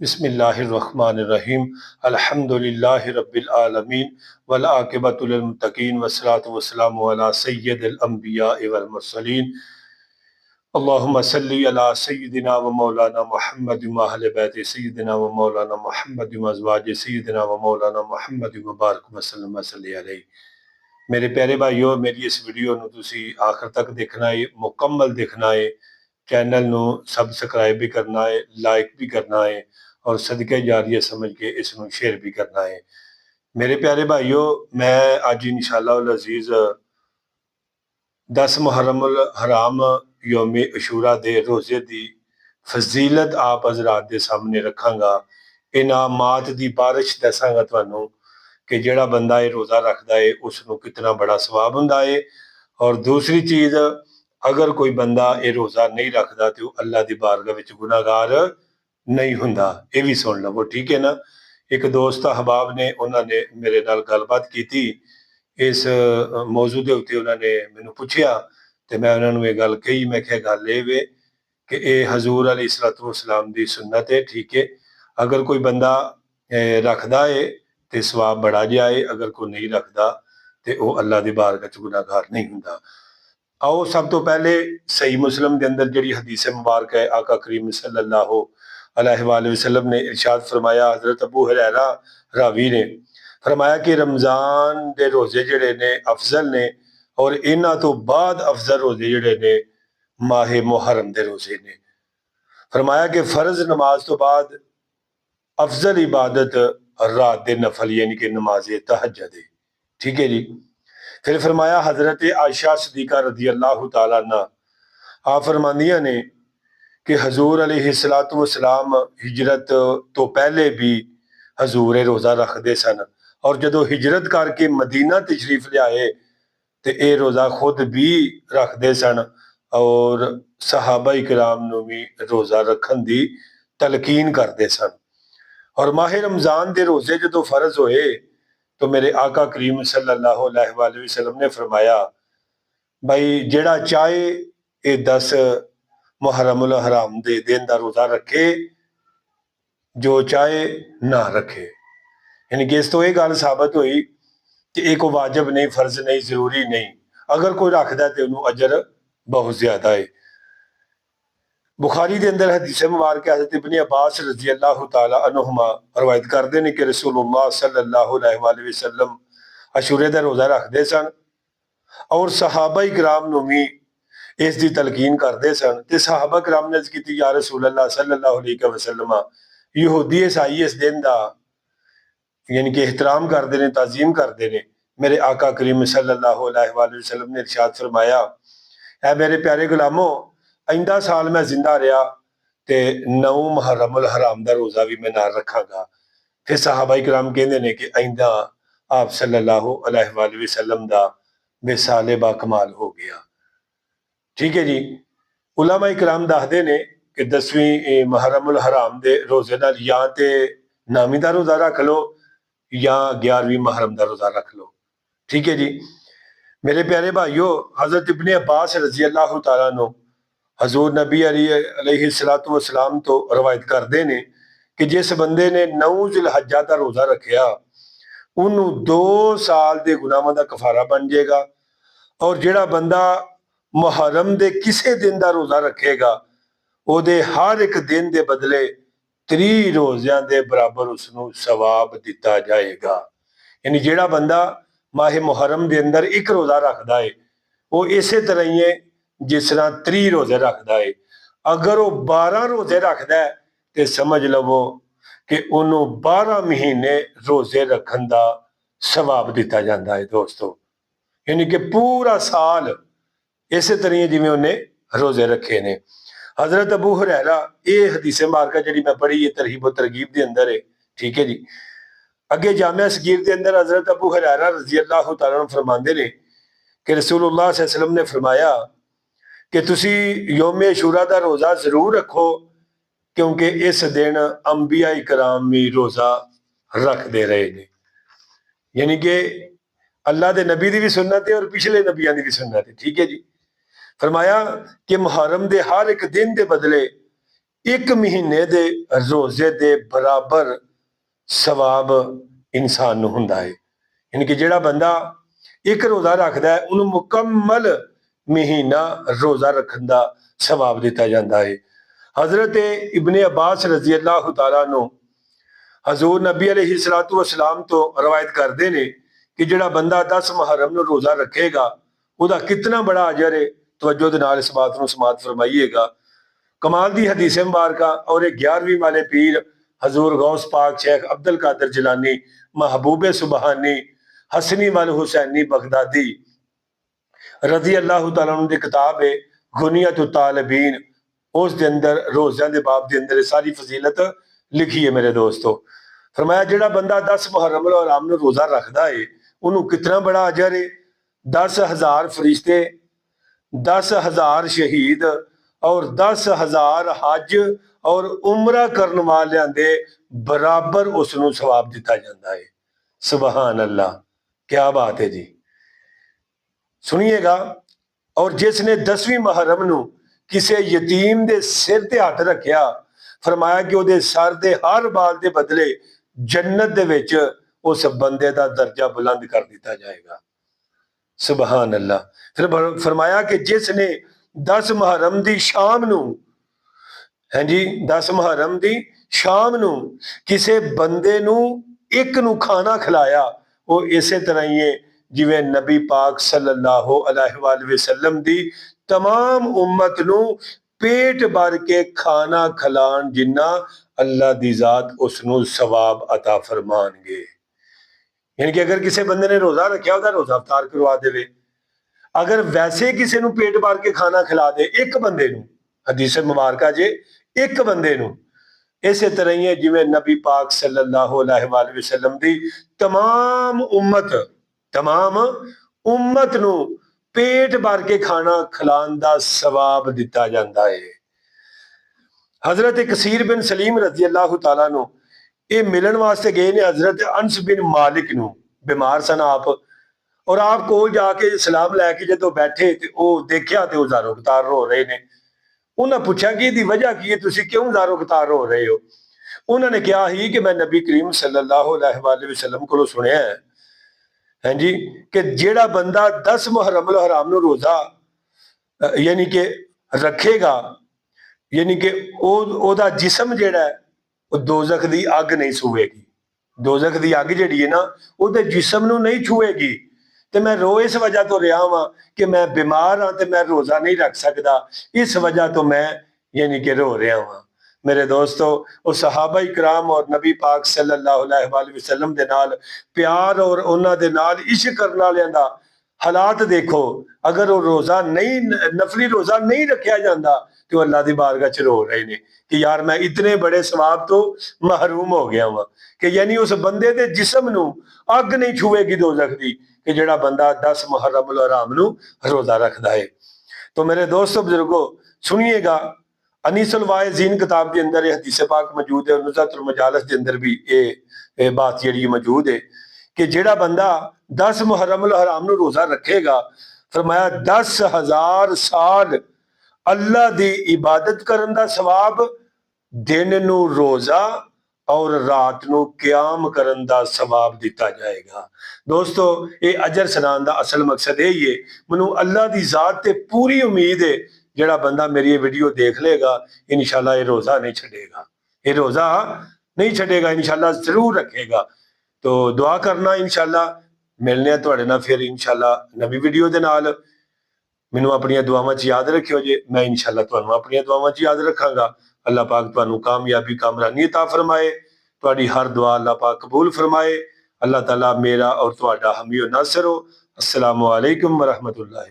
बिस्मिल्लाहिर्रहमानिर्रहीम अल्हम्दुलिल्लाहि रब्बिल आलमीन वल आक़िबतु लिल मुत्तक़ीन वस्सलातु वस्सलामु अला सय्यिदिल अंबिया वल मुरसलीन अल्लाहुम्मा सल्लि अला सय्यिदिना व मौलाना मुहम्मद व अहले बैत सय्यिदिना व मौलाना मुहम्मद व अज़वाज सय्यिदिना व मौलाना मुहम्मद व बारिक वसल्लम वसल्लि अलैहि। मेरे प्यारे भाइयों, मेरी इस वीडियो ਨੂੰ ਤੁਸੀਂ आखिर तक देखना है, मुकम्मल देखना है। चैनल ਨੂੰ सबसक्राइब भी करना है, लाइक भी करना है और सदके जारिया समझ के इसमें शेयर भी करना है। मेरे प्यारे भाइयों, मैं आज इंशाअल्लाह अज़ीज़ 10 मुहर्रमुल हराम यौम अशूरा दे रोज़े दी फजीलत आप हज़रात दे सामने रखांगा। इनामात दी बारिश दसांगा तुहानू कि जेड़ा बंदा ये रोज़ा रखता है उसनू कितना बड़ा सवाब हुंदा है। और दूसरी चीज़, अगर कोई बंदा ये रोज़ा नहीं रखता तो अल्लाह की बारगाह विच गुनाहगार नहीं हुंदा। ये भी सुन लवो, ठीक है ना। एक दोस्त अहबाब ने उन्होंने मेरे नाल गलबात की थी इस मौजू के उत्ते। उन्होंने मैनू पूछया तो मैं उन्होंने ये गल कही, मैं क्या गल ये वे कि ये हजूर अलैहिस्सलातु वस्सलाम दी सुन्नत है, ठीक है। अगर कोई बंदा रखदा है तो सवाब बड़ा जाए, अगर कोई नहीं रखता तो वह अल्लाह की बारगाह च गुनाहगार नहीं हुंदा। आओ सब तो पहले सही मुस्लिम के अंदर जी हदीस मुबारक है, आका करीम सल्लल्लाहु अलैहि वसल्लम ने इरशाद फरमाया, हजरत अबू हुरैरा रावी ने फरमाया कि रमजान के रोजे जड़े ने अफजल ने और इन्हां तो बाद अफजल रोजे जड़े ने माहे मुहर्रम के रोजे ने। फरमाया कि फर्ज नमाज तो बाद अफजल इबादत रात दे नफल यानी कि नमाज तहज्जुद है, ठीक है जी। फिर फरमाया हजरत आयशा सिद्दीका रज़ी अल्लाह तआला अन्हा आप फरमांदियां ने कि हजूर अलैहिस्सलातु वस्सलाम हिजरत तो पहले भी हजूर रोज़ा रखते सन और जदों हिजरत करके मदीना तशरीफ लियाए तो ये रोज़ा खुद भी रखते सन और सहाबा इकराम नूं भी रोज़ा रखन दी तलकीन करते सन। और माह रमजान के रोजे जो फर्ज होए तो मेरे आका करीम सल्लल्लाहु अलैहि वसल्लम ने फरमाया, भाई जेड़ा चाहे ये 10 मुहर्रमुल हराम दे दिन का रोजा रखे, जो चाहे ना रखे। यानी कि इस तो यह गल साबित हुई कि एक वाजिब नहीं, फर्ज नहीं, जरूरी नहीं। अगर कोई रखता है तो उन्होंने अजर बहुत ज्यादा है। बुखारी के अंदर हदीस मुबारक हज़रत इब्ने अब्बास रज़ी अल्लाह तआला अन्हुमा रवायत करते हैं कि रसूलुल्लाह सल्लल्लाहु अलैहि वसल्लम अशूरे का रोज़ा रखते सन और सहाबा इकराम नूं भी इसकी तलकीन करते सन। तो सहाबा इकराम ने अर्ज़ की, या रसूल अल्लाह सल्लल्लाहु अलैहि वसल्लम, यहूदी ईसाई इस दिन का यानी कि एहतराम करते हैं, ताजीम करते हैं। मेरे आका करीम सल्लल्लाहु अलैहि वसल्लम ने इरशाद फरमाया, ऐ मेरे प्यारे गुलामों, आइंदा साल मैं जिंदा रहा तो 9 मुहर्रमुल हराम का रोज़ा भी मैं नाल रखांगा। फिर सहाबा इकराम कहते हैं कि आइंदा आप सल्लल्लाहु अलैहि वसल्लम का विसाले बाकमाल हो गया, ठीक है जी। उलमा इकराम दसते ने कि 10वीं मुहर्रमुल हराम के रोजे नाल या तो नामी का रोज़ा रख लो या 11वीं मुहर्रम का रोज़ा रख लो, ठीक है जी। मेरे प्यारे भाइयों, हजरत इब्ने अब्बास रज़ी अल्लाह तआला अन्हु हजूर नबी अलैहिस्सलातु वस्सलाम तो रवायत करते हैं कि जिस बंदे ने 9 जिलहज्जा का रोज़ा रखा उन्होंने 2 साल के गुनाहों का कफारा बन जाएगा। और जिहड़ा बंदा मुहर्रम के किसी दिन का रोज़ा रखेगा ਉਹਦੇ हर एक दिन के बदले 30 रोज़ियां के बराबर उसनू सवाब दिता जाएगा। यानी जिहड़ा बंदा माहे मुहर्रम के अंदर एक रोज़ा रखता है वो इस तरह ही है जिस तरह 30 रोज़े रखता है। अगर वो 12 रोज़े रखता है तो समझ लवो कि उन्होंने 12 महीने रोज़े रखन का सवाब दिता जाता है दोस्तों। यानी कि पूरा साल इस तरह जिमें उन्हें रोज़े रखे ने। हजरत अबू हुरैरा, ये हदीस मुबारक जी मैं पढ़ी है तरहीब और तरगीब के अंदर है, ठीक है जी। अगे जामिया सगीर के अंदर हजरत अबू हुरैरा रज़ी अल्लाह तआला अन्हु फरमाते ने कि रसूलुल्लाह सल्लल्लाहु अलैहि वसल्लम ने फरमाया कि तुसी यौम अशूरा का रोज़ा जरूर रखो क्योंकि इस दिन अंबिया इकराम भी रोज़ा रखते रहे ने। यानी कि अल्लाह के नबी की भी सुन्नत है और पिछले नबिया की भी सुन्नत है, ठीक है जी। फरमाया कि मुहर्रम के हर एक दिन के बदले एक महीने दे रोजे दे बराबर सवाब इंसान नूं हुंदा है। यानी कि जिहड़ा बंदा एक रोजा रखदा है उन्हें मुकम्मल महीना रोजा रखने का सवाब दिता जाता है। हजरत इब्ने अब्बास रजी अल्लाह तआला अन्हु हजूर नबी अलैहिस्सलातु वस्सलाम तो रवायत करते हैं कि जिहड़ा बंदा 10 मुहर्रम नूं रोजा रखेगा उसका कितना बड़ा अजर है। तवज्जो दे नाल इस बात नूं समाअत फरमाइएगा। कमाल दी हदीस मुबारका और 11वीं वाले पीर हजूर गौस पाक शेख अब्दुल कादिर जिलानी महबूब सुबहानी हसनी वल हुसैनी बगदादी रजी अल्लाह तआला अन्हु दी किताब है गुनियत तालिबीन। उस दे अंदर रोज़ियां दे बाब दे अंदर सारी फजीलत लिखी है मेरे दोस्तों। फरमाया जिहड़ा बंदा 10 मुहर्रम अल हराम नूं रोजा रखदा है उन्होंने कितना बड़ा अजर है। 10,000 फरिश्ते, 10,000 शहीद और 10,000 हज और उमरा करने वालियां दे बराबर उसनूं सवाब दिता जाता है। सुबहान अल्लाह, क्या बात है जी। सुनिएगा। और जिसने 10वीं मुहर्रम नूं किसी यतीम दे सिर ते हथ रखिया फरमाया कि ਉਹਦੇ सर दे हर बाल दे बदले जन्नत दे विच उस बंदे दा दर्जा बुलंद कर दिता जाएगा। सुबहान अल्लाह। फिर फरमाया कि जिसने 10 मुहर्रम दी शाम नूं, हैं जी, 10 मुहर्रम दी शाम नूं किसी बंदे नूं एक नूं खाना खिलाया वो इसे तरह ही है जिवें नबी पाक सल्लल्लाहु अलैहि वसल्लम दी तमाम उम्मत नूं पेट भर के खाना खिलाण जिन्ना अल्लाह दी जात उसनूं सवाब अता फरमानगे। यानी कि अगर किसी बंदे ने रोजा रखा उसका रोजा अफ्तार करवा देवे। अगर वैसे किसी नूं पेट भर के खाना खिला दे एक बंदे नूं, हदीस मुबारका जे एक बंदे नूं, इसे तरह ही है जिवें नबी पाक सल्लल्लाहु अलैहि वसल्लम दी तमाम उम्मत नूं पेट भर के खाना खिलाण दा सवाब दिता जाता है। हजरत कसीर बिन सलीम रजी अल्लाह तआला नु ये मिलन वास्ते गए ने हजरत अनस बिन मालिक नूं। बीमार सन आप और आप कोल जाके सलाम लैके जो बैठे तो वह देखा तो ज़ारो कतार रो रहे ने। उन्हें पूछा कि इसकी वजह की है, तुसीं क्यों ज़ारो कतार रो रहे हो। उन्होंने कहा ही कि मैं नबी करीम सल्लल्लाहु अलैहि वसल्लम को सुनिया है जी कि जेड़ा बंदा 10 मुहर्रम अल हराम नूं रोजा यानी कि रखेगा यानी कि ओदा जिस्म जेड़ा है वो दोजख दी अग नहीं छूएगी। दोजख दी अग जिहड़ी है ना वो जिस्म नूं नहीं छूएगी। तो मैं रो इस वजह तो रहा वां कि मैं बीमार हाँ तो मैं रोजा नहीं रख सकता, इस वजह तो मैं यानी कि रो रहा वां। मेरे दोस्तों वो सहाबा इकराम और नबी पाक सल्लल्लाहु अलैहि वसल्लम दे नाल प्यार और उन्हां दे नाल इश्क करने वालियां दा हालात देखो। अगर वो रोजा नहीं नफली रोजा नहीं रखा जाता तो अल्लाह की बारगाह च रो रहे ने कि यार मैं इतने बड़े सवाब तो महरूम हो गया वां कि यानी उस बंदे दे जिस्म नूं अग नहीं छूएगी दोजख दी कि जिहड़ा बंदा 10 मुहर्रम अल हराम नूं रोजा रखदा है। तो मेरे दोस्तों बुजुर्गो सुनिएगा। अनीसुल वाइज़ीन किताब के अंदर हदीस पाक मौजूद है और नुज़हतुल मजालिस के अंदर भी ये बात जिहड़ी मौजूद है कि जिहड़ा बंदा 10 मुहर्रम अल हराम नूं रोजा रखेगा फरमाया 10,000 साल अल्लाह दी इबादत करन दा सवाब, दिन नूं रोजा और रात नूं क्याम करन दा सवाब दिता जाएगा। दोस्तों ये अजर सुनाने का असल मकसद यही है। मैनू अल्लाह की जात ते पूरी उम्मीद है जिहड़ा बंदा मेरी ये वीडियो देख लेगा इंशाअल्लाह ये रोजा नहीं छड़ेगा, ये रोजा नहीं छड़ेगा, इंशाअल्लाह जरूर रखेगा। तो दुआ करना इंशाअल्लाह मिलने तुहाडे नाल फिर इंशाअल्लाह नवी वीडियो दे नाल। मैनू अपनी दुआवां च याद रखियो जे, मैं इंशाअल्लाह तुहानू अपनी दुआवां च याद रखांगा। अल्लाह पाक तुहानू कामयाबी कामरानी अता फरमाए, तुहाडी हर दुआ अल्लाह पाक कबूल फरमाए। अल्लाह ताला मेरा और तुहाडा हामी और नासर हो। अस्सलामु अलैकुम व रहमतुल्लाहि।